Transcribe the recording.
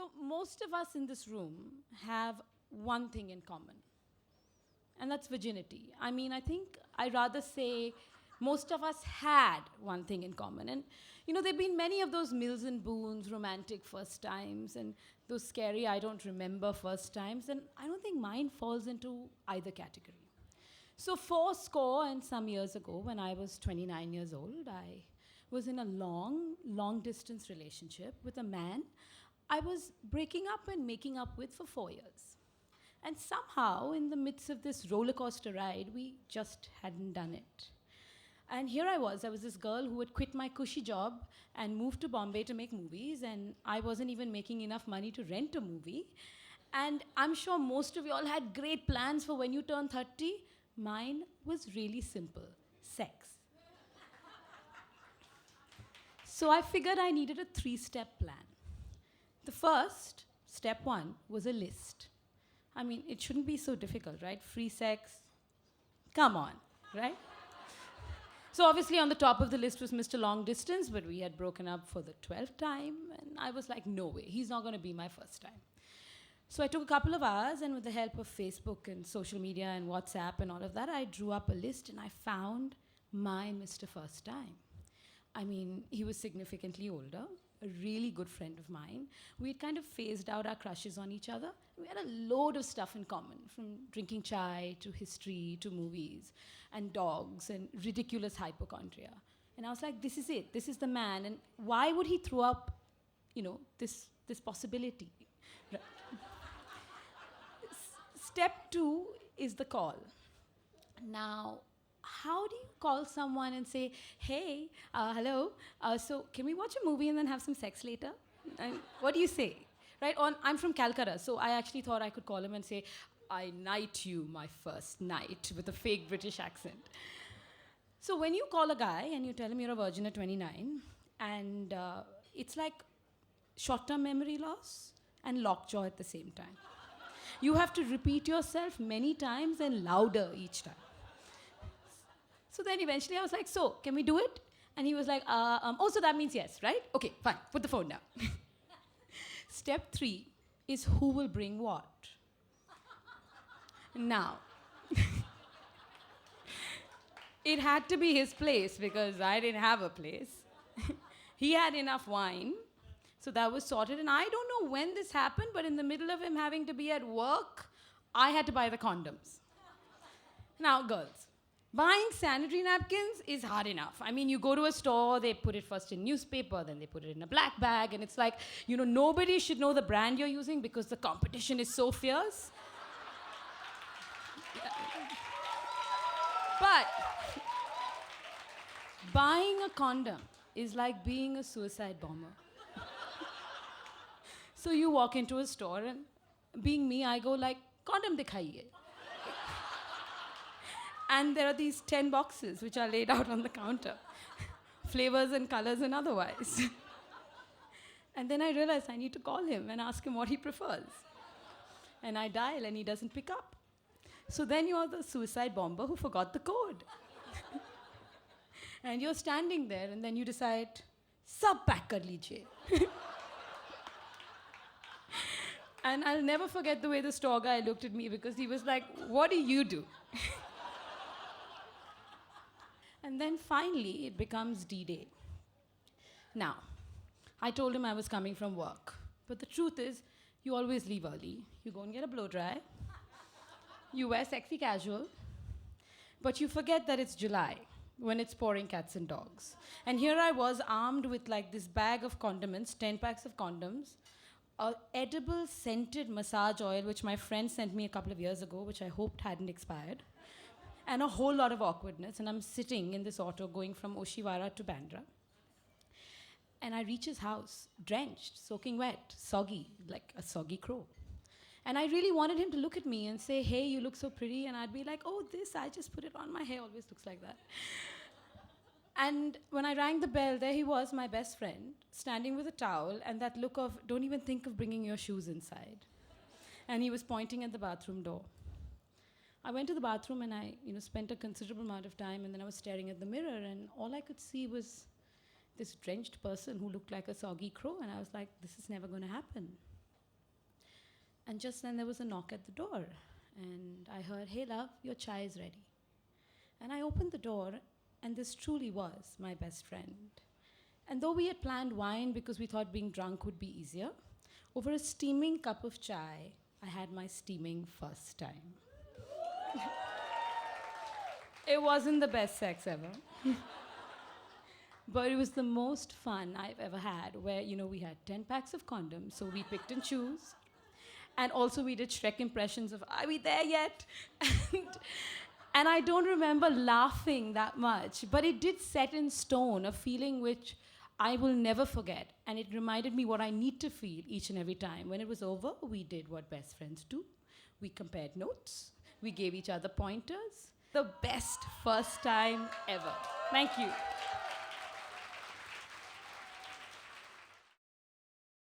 So most of us in this room have one thing in common, and that's virginity. I mean, I think I rather say most of us had one thing in common. And, there have been many of those Mills and Boons romantic first times and those scary I don't remember first times, and I don't think mine falls into either category. So 40 and some years ago, when I was 29 years old, I was in a long distance relationship with a man I was breaking up and making up with for 4 years. And somehow, in the midst of this roller coaster ride, we just hadn't done it. And here I was this girl who had quit my cushy job and moved to Bombay to make movies, and I wasn't even making enough money to rent a movie. And I'm sure most of you all had great plans for when you turn 30. Mine was really simple: sex. So I figured I needed a 3-step plan. The first, step 1, was a list. I mean, it shouldn't be so difficult, right? Free sex, come on, right? So obviously on the top of the list was Mr. Long Distance, but we had broken up for the 12th time, and I was like, no way, he's not gonna be my first time. So I took a couple of hours, and with the help of Facebook and social media and WhatsApp and all of that, I drew up a list, and I found my Mr. First Time. I mean, he was significantly older, a really good friend of mine. We had kind of phased out our crushes on each other. We had a load of stuff in common, from drinking chai to history to movies and dogs and ridiculous hypochondria. And I was like, this is it. This is the man. And why would he throw up, this possibility? Right. Step 2 is the call. Now, how do you call someone and say, hey, hello, so can we watch a movie and then have some sex later? And what do you say? Right? I'm from Calcutta, so I actually thought I could call him and say, I knight you my first night, with a fake British accent. So when you call a guy and you tell him you're a virgin at 29, and it's like short-term memory loss and lockjaw at the same time. You have to repeat yourself many times and louder each time. So then eventually I was like, so, can we do it? And he was like, so that means yes, right? Okay, fine, put the phone down. Step 3 is who will bring what. Now, it had to be his place because I didn't have a place. He had enough wine, so that was sorted. And I don't know when this happened, but in the middle of him having to be at work, I had to buy the condoms. Now, girls, buying sanitary napkins is hard enough. I mean, you go to a store, they put it first in newspaper, then they put it in a black bag, and it's like, nobody should know the brand you're using because the competition is so fierce. But buying a condom is like being a suicide bomber. So you walk into a store, and being me, I go like, condom dikhaiye. And there are these 10 boxes which are laid out on the counter, flavors and colors and otherwise. And then I realized I need to call him and ask him what he prefers. And I dial and he doesn't pick up. So then you're the suicide bomber who forgot the code. And you're standing there, and then you decide, sab pack kar lijiye. And I'll never forget the way the store guy looked at me, because he was like, what do you do? And then finally, it becomes D-Day. Now, I told him I was coming from work. But the truth is, you always leave early. You go and get a blow dry. You wear sexy casual. But you forget that it's July, when it's pouring cats and dogs. And here I was, armed with like this bag of condiments, 10 packs of condoms, a edible scented massage oil, which my friend sent me a couple of years ago, which I hoped hadn't expired, and a whole lot of awkwardness. And I'm sitting in this auto going from Oshiwara to Bandra. And I reach his house, drenched, soaking wet, soggy, like a soggy crow. And I really wanted him to look at me and say, hey, you look so pretty. And I'd be like, oh, I just put it on. My hair always looks like that. And when I rang the bell, there he was, my best friend, standing with a towel and that look of, don't even think of bringing your shoes inside. And he was pointing at the bathroom door. I went to the bathroom and I spent a considerable amount of time, and then I was staring at the mirror, and all I could see was this drenched person who looked like a soggy crow, and I was like, this is never going to happen. And just then there was a knock at the door. And I heard, "Hey, love, your chai is ready." And I opened the door, and this truly was my best friend. And though we had planned wine because we thought being drunk would be easier, over a steaming cup of chai, I had my steaming first time. It wasn't the best sex ever. But it was the most fun I've ever had, where, we had 10 packs of condoms, so we picked and choose. And also we did Shrek impressions of, "Are we there yet?" And I don't remember laughing that much, but it did set in stone a feeling which I will never forget. And it reminded me what I need to feel each and every time. When it was over, we did what best friends do. We compared notes. We gave each other pointers. The best first time ever. Thank you.